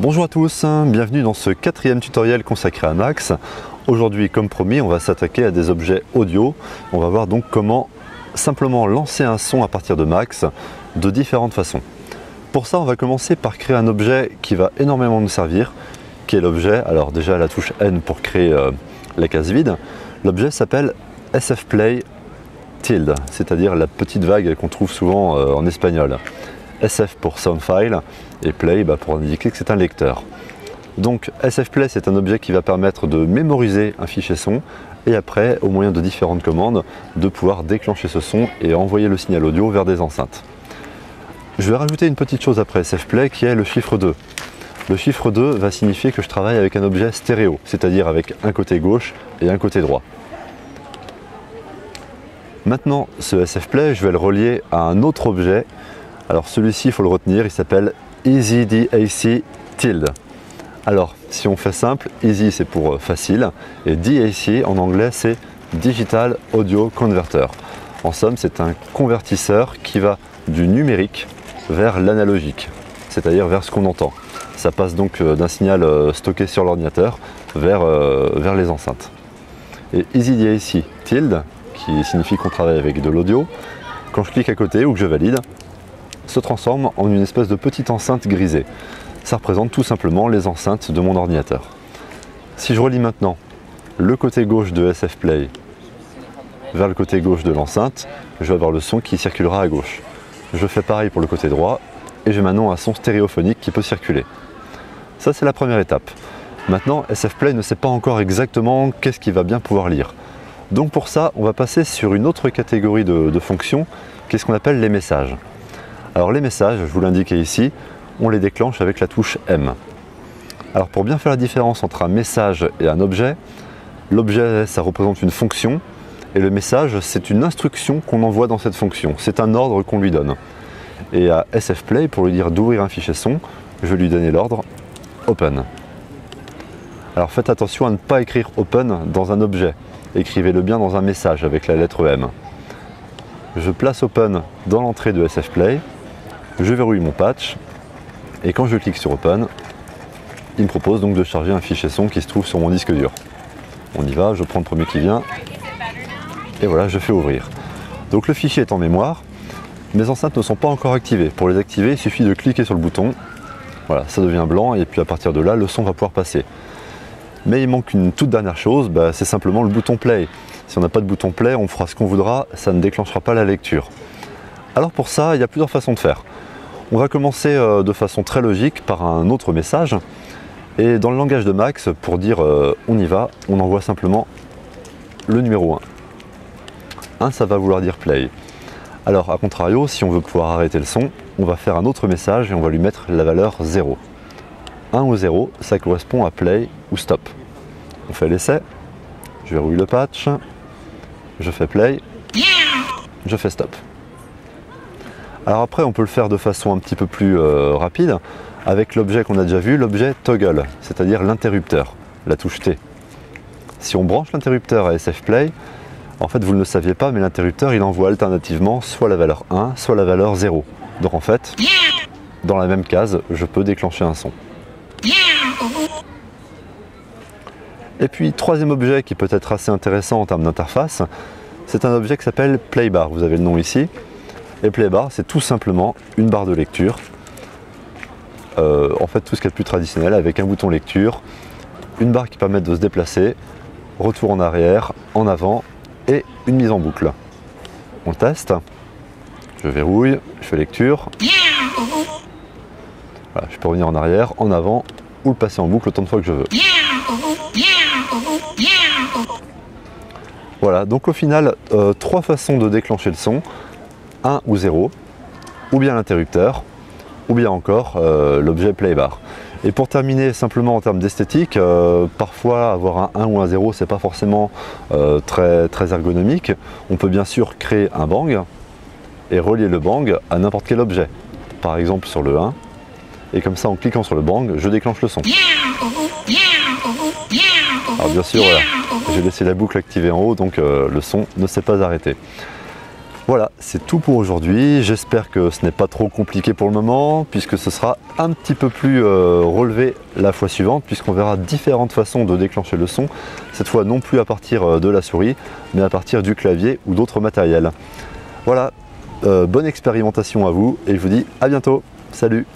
Bonjour à tous, bienvenue dans ce quatrième tutoriel consacré à Max. Aujourd'hui, comme promis, on va s'attaquer à des objets audio. On va voir donc comment simplement lancer un son à partir de Max de différentes façons. Pour ça, on va commencer par créer un objet qui va énormément nous servir, qui est l'objet, alors déjà la touche N pour créer la case vide. L'objet s'appelle sfplay tilde, c'est-à-dire la petite vague qu'on trouve souvent en espagnol. SF pour sound file et play pour indiquer que c'est un lecteur. Donc sfplay, c'est un objet qui va permettre de mémoriser un fichier son et après, au moyen de différentes commandes, de pouvoir déclencher ce son et envoyer le signal audio vers des enceintes. Je vais rajouter une petite chose après sfplay qui est le chiffre 2. Le chiffre 2 va signifier que je travaille avec un objet stéréo, c'est-à-dire avec un côté gauche et un côté droit. Maintenant, ce sfplay, je vais le relier à un autre objet. Alors celui-ci, il faut le retenir, il s'appelle EasyDAC tilde. Alors, si on fait simple, easy c'est pour facile, et DAC en anglais c'est Digital Audio Converter. En somme, c'est un convertisseur qui va du numérique vers l'analogique, c'est-à-dire vers ce qu'on entend. Ça passe donc d'un signal stocké sur l'ordinateur vers les enceintes. Et EasyDAC tilde, qui signifie qu'on travaille avec de l'audio, quand je clique à côté ou que je valide, se transforme en une espèce de petite enceinte grisée. Ça représente tout simplement les enceintes de mon ordinateur. Si je relie maintenant le côté gauche de sfplay vers le côté gauche de l'enceinte, je vais avoir le son qui circulera à gauche. Je fais pareil pour le côté droit et j'ai maintenant un son stéréophonique qui peut circuler. Ça, c'est la première étape. Maintenant, sfplay ne sait pas encore exactement qu'est-ce qu'il va bien pouvoir lire. Donc pour ça, on va passer sur une autre catégorie de fonctions, qui est ce qu'on appelle les messages. Alors les messages, je vous l'indiquais ici, on les déclenche avec la touche M. Alors pour bien faire la différence entre un message et un objet, l'objet ça représente une fonction et le message c'est une instruction qu'on envoie dans cette fonction, c'est un ordre qu'on lui donne. Et à sfplay, pour lui dire d'ouvrir un fichier son, je vais lui donner l'ordre Open. Alors faites attention à ne pas écrire Open dans un objet, écrivez-le bien dans un message avec la lettre M. Je place Open dans l'entrée de sfplay, je verrouille mon patch et quand je clique sur Open, il me propose donc de charger un fichier son qui se trouve sur mon disque dur. On y va, je prends le premier qui vient et voilà, je fais ouvrir. Donc le fichier est en mémoire, mes enceintes ne sont pas encore activées. Pour les activer, il suffit de cliquer sur le bouton, voilà, ça devient blanc et puis à partir de là, le son va pouvoir passer. Mais il manque une toute dernière chose, c'est simplement le bouton play. Si on n'a pas de bouton play, on fera ce qu'on voudra, ça ne déclenchera pas la lecture. Alors pour ça, il y a plusieurs façons de faire. On va commencer de façon très logique par un autre message. Et dans le langage de Max, pour dire on y va, on envoie simplement le numéro 1. 1, ça va vouloir dire play. Alors a contrario, si on veut pouvoir arrêter le son, on va faire un autre message et on va lui mettre la valeur 0. 1 ou 0, ça correspond à play ou stop. On fait l'essai, je verrouille le patch, je fais play, je fais stop. Alors après, on peut le faire de façon un petit peu plus rapide avec l'objet qu'on a déjà vu, l'objet toggle, c'est-à-dire l'interrupteur, la touche T. Si on branche l'interrupteur à sfplay, en fait vous ne le saviez pas, mais l'interrupteur il envoie alternativement soit la valeur 1, soit la valeur 0. Donc en fait, dans la même case, je peux déclencher un son. Et puis, troisième objet qui peut être assez intéressant en termes d'interface, c'est un objet qui s'appelle playbar, vous avez le nom ici. Et playbar, c'est tout simplement une barre de lecture. En fait, tout ce qui est le plus traditionnel avec un bouton lecture, une barre qui permet de se déplacer, retour en arrière, en avant et une mise en boucle. On teste, je verrouille, je fais lecture. Voilà, je peux revenir en arrière, en avant ou le passer en boucle autant de fois que je veux. Voilà, donc au final, trois façons de déclencher le son. 1 ou 0, ou bien l'interrupteur, ou bien encore l'objet playbar. Et pour terminer simplement en termes d'esthétique, parfois avoir un 1 ou un 0 c'est pas forcément très ergonomique. On peut bien sûr créer un bang et relier le bang à n'importe quel objet. Par exemple sur le 1, et comme ça en cliquant sur le bang, je déclenche le son. Alors bien sûr, voilà, j'ai laissé la boucle activée en haut, donc le son ne s'est pas arrêté. Voilà, c'est tout pour aujourd'hui. J'espère que ce n'est pas trop compliqué pour le moment, puisque ce sera un petit peu plus relevé la fois suivante, puisqu'on verra différentes façons de déclencher le son. Cette fois non plus à partir de la souris, mais à partir du clavier ou d'autres matériels. Voilà, bonne expérimentation à vous et je vous dis à bientôt. Salut!